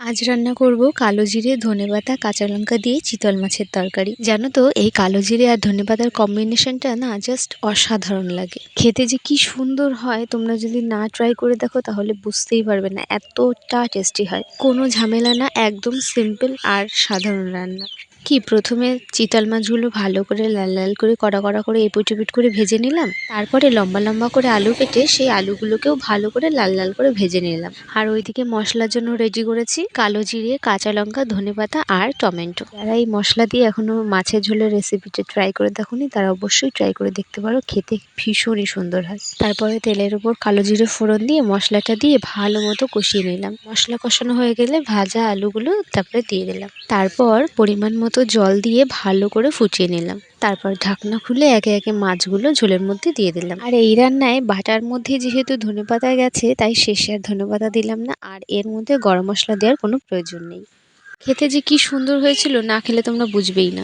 আজ রান্না করব কালো জিরে ধনেপাতা কাঁচা লঙ্কা দিয়ে চিতল মাছের তরকারি। জানো তো এই কালো জিরে আর ধনেপাতার কম্বিনেশনটা না জাস্ট অসাধারণ লাগে খেতে, যে কি সুন্দর হয়। তোমরা যদি না ট্রাই করে দেখো তাহলে বুঝতেই পারবে না, এতটা টেস্টি হয়। কোনো ঝামেলা না, একদম সিম্পল আর সাধারণ রান্না। কি প্রথমে চিতল মাছগুলো ভালো করে লাল লাল করে কড়া কড়া করে এপিট ওপিট করে ভেজে নিলাম। তারপরে লম্বা লম্বা করে আলু কেটে সেই আলুগুলোকেও ভালো করে লাল লাল করে ভেজে নিলাম। আর ওইদিকে মশলার জন্য রেডি করেছি কালো জিরে কাঁচা লঙ্কা ধনেপাতা আর টমেটো। যারা এই মশলা দিয়ে এখনো মাছের ঝোলের রেসিপিটা ট্রাই করে দেখোনি তারা অবশ্যই ট্রাই করে দেখতে পারো, খেতে ভীষণই সুন্দর হয়। তারপরে তেলের উপর কালো জিরে ফোড়ন দিয়ে মশলাটা দিয়ে ভালো মতো কষিয়ে নিলাম। মশলা কষানো হয়ে গেলে ভাজা আলুগুলো তারপরে দিয়ে দিলাম। তারপর পরিমাণ মতো জল দিয়ে ভালো করে ফুটিয়ে নিলাম। তারপর ঢাকনা খুলে একে একে মাছগুলো ঝোলের মধ্যে দিয়ে দিলাম। আর এই রান্নায় বাটার মধ্যে যেহেতু ধনেপাতা গেছে তাই শেষে আর ধনেপাতা দিলাম না, আর এর মধ্যে গরম মশলা দেওয়ার কোনো প্রয়োজন নেই। খেতে যে কি সুন্দর হয়েছিল, না খেলে তোমরা বুঝবেই না।